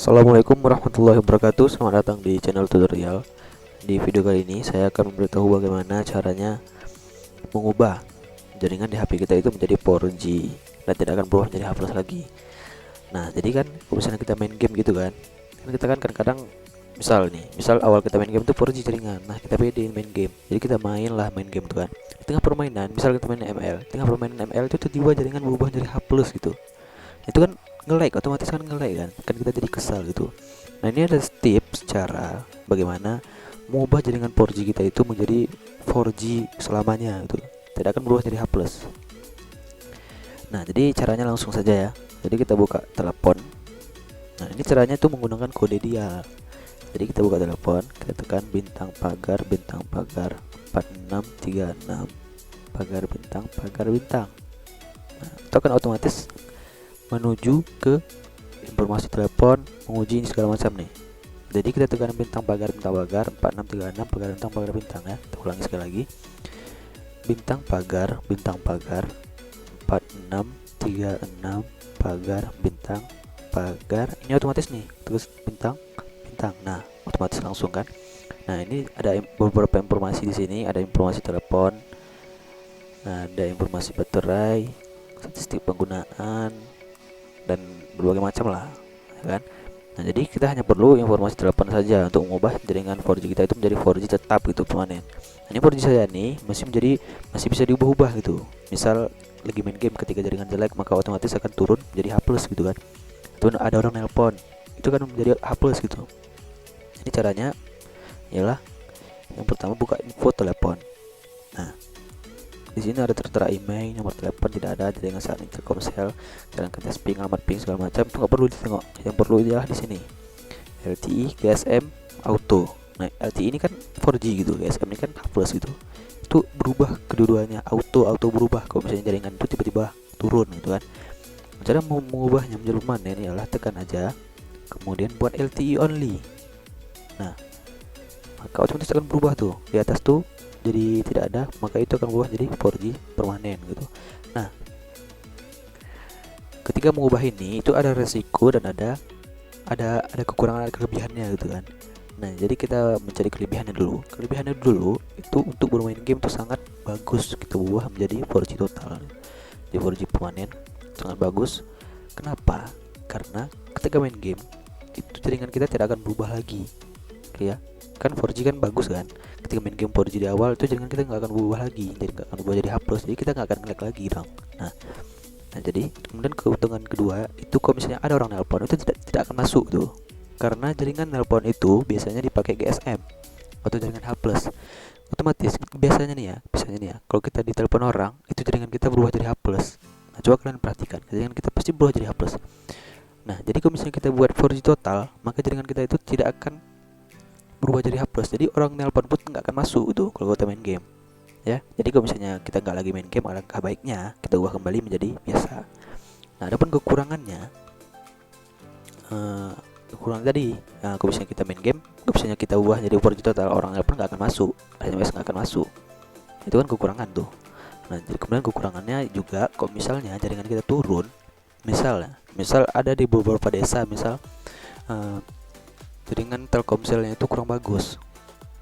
Assalamualaikum warahmatullahi wabarakatuh. Selamat datang di channel tutorial. Di video kali ini saya akan memberitahu bagaimana caranya mengubah jaringan di HP kita itu menjadi 4G dan tidak akan berubah menjadi H+ lagi. Nah, jadi kan kalau misalnya kita main game gitu kan, kita kan kadang-kadang misal awal kita main game itu 4G jaringan. Nah, kita pede main game. Jadi kita main game tuh kan. Di tengah permainan, misal kita main ML, di tengah permainan ML itu tiba-tiba jaringan berubah jadi H+ gitu. Itu kan nge-lag, otomatis kan nge-lag kan kita jadi kesal gitu. Nah, ini ada tips cara bagaimana mengubah jaringan 4G kita itu menjadi 4G selamanya gitu, tidak akan berubah jadi H+. Nah, jadi caranya langsung saja ya. Jadi kita buka telepon. Nah, ini caranya tuh menggunakan kode dial. Jadi kita buka telepon, kita tekan bintang pagar 4636 pagar bintang. Nah, itu akan otomatis menuju ke informasi telepon, menguji segala macam nih. Jadi kita tekan bintang pagar 4636 pagar bintang ya. Kita ulangi sekali lagi. Bintang pagar 4636 pagar. Ini otomatis nih, terus bintang. Nah, otomatis langsung kan. Nah, ini ada beberapa informasi di sini, ada informasi telepon, ada informasi baterai, statistik penggunaan, dan berbagai macam lah, ya kan. Nah, jadi kita hanya perlu informasi telepon saja untuk mengubah jaringan 4G kita itu menjadi 4G tetap gitu permanen. Nah, ini 4G saya nih masih bisa diubah-ubah gitu. Misal lagi main game, ketika jaringan jelek maka otomatis akan turun jadi H+ gitu kan. Itu ada orang nelpon, itu kan menjadi H+ gitu. Ini caranya ialah yang pertama buka info telepon. Nah, di sini ada tertera email, nomor telepon tidak ada, jaringan saat ini Telkomsel, jalan kertas ping, alamat ping segala macam itu nggak perlu ditengok. Yang perlu ialah di sini LTE, GSM, auto. Nah, LTE ini kan 4G gitu, GSM ini kan H+ gitu. Itu berubah kedua-duanya, auto berubah kalau misalnya jaringan itu tiba-tiba turun gitu kan. Cara mengubahnya menjadi permanen ialah tekan aja, kemudian buat LTE only. Nah, maka otomatis akan berubah tuh di atas tuh jadi tidak ada, maka itu akan berubah jadi 4G permanen gitu. Nah, ketika mengubah ini itu ada resiko dan ada kekurangan, ada kelebihannya gitu kan. Nah, jadi kita mencari kelebihannya dulu. Kelebihannya dulu itu untuk bermain game itu sangat bagus, kita ubah menjadi 4G total. Di 4G permanen sangat bagus. Kenapa? Karena ketika main game itu jaringan kita tidak akan berubah lagi. Ya, kan 4G kan bagus kan. Ketika main game 4G di awal itu jaringan kita nggak akan berubah lagi, jadi nggak akan berubah jadi H+, jadi kita nggak akan nge-lag lagi dong. Nah, jadi kemudian keuntungan kedua itu kalau misalnya ada orang nelpon itu tidak akan masuk tuh, karena jaringan nelpon itu biasanya dipakai GSM atau jaringan H+. Otomatis biasanya nih ya, kalau kita ditelepon orang itu jaringan kita berubah jadi H+. Nah, coba kalian perhatikan, jaringan kita pasti berubah jadi H+. Nah, jadi kalau misalnya kita buat 4G total, maka jaringan kita itu tidak akan berubah jadi H+. Jadi orang nelpon pun nggak akan masuk tuh kalau kita main game ya. Jadi kalau misalnya kita nggak lagi main game, alangkah baiknya kita ubah kembali menjadi biasa. Nah, adapun kekurangannya, kekurangan tadi, kalau misalnya kita main game, kalau misalnya kita ubah jadi 4G total, orang nelpon nggak akan masuk, SMS nggak akan masuk. Itu kan kekurangan tuh. Nah, jadi kemudian kekurangannya juga kalau misalnya jaringan kita turun, misal ada di beberapa desa, misal jaringan Telkomselnya itu kurang bagus.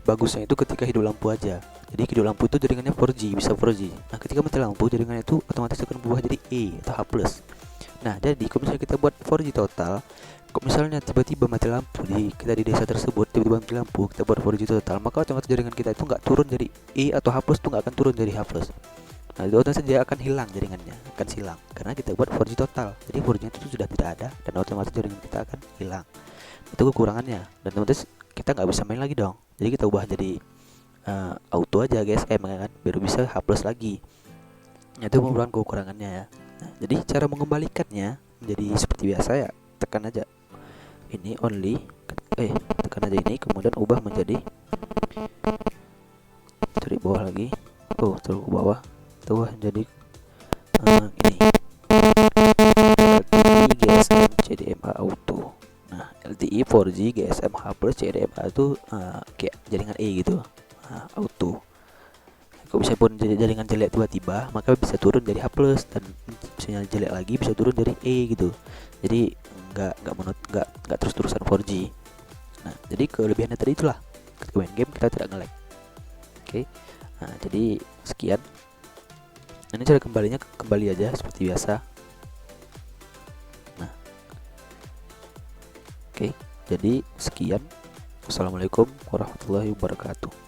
Bagusnya itu ketika hidup lampu aja. Jadi hidup lampu itu jaringannya 4G, bisa 4G. Nah, ketika mati lampu jaringannya itu otomatis akan berubah jadi E atau H+. Nah, jadi kalau misalnya kita buat 4G total, kalau misalnya tiba-tiba mati lampu kita di desa tersebut, tiba-tiba mati lampu, kita buat 4G total, maka otomatis jaringan kita itu nggak turun jadi E atau H+, itu nggak akan turun jadi H+. Nah, itu otomatis dia akan hilang, jaringannya akan silang karena kita buat 4G total. Jadi 4G itu sudah tidak ada dan otomatis jaringan kita akan hilang. Itu kekurangannya, dan otomatis kita nggak bisa main lagi dong. Jadi kita ubah jadi auto aja GSM kan, baru bisa H+ lagi. Itu merupakan kekurangannya ya. Nah, jadi cara mengembalikannya menjadi seperti biasa ya, tekan aja ini only, tekan aja ini, kemudian ubah menjadi, cari bawah lagi, terus ke bawah, ubah jadi ini LTE GSM CDMA auto. Nah, LTE 4G GSM H+ CDMA itu kayak jaringan E gitu. Auto. Kalau bisa pun jaringan jelek tiba-tiba, maka bisa turun jadi H+, dan misalnya jelek lagi bisa turun jadi E gitu. Jadi nggak terus-terusan 4G. Nah, jadi kelebihannya tadi itulah, ketika main game kita tidak nge-lag. Oke. Nah, jadi sekian. Ini cara kembali aja seperti biasa. Nah, oke. Jadi sekian. Wassalamualaikum warahmatullahi wabarakatuh.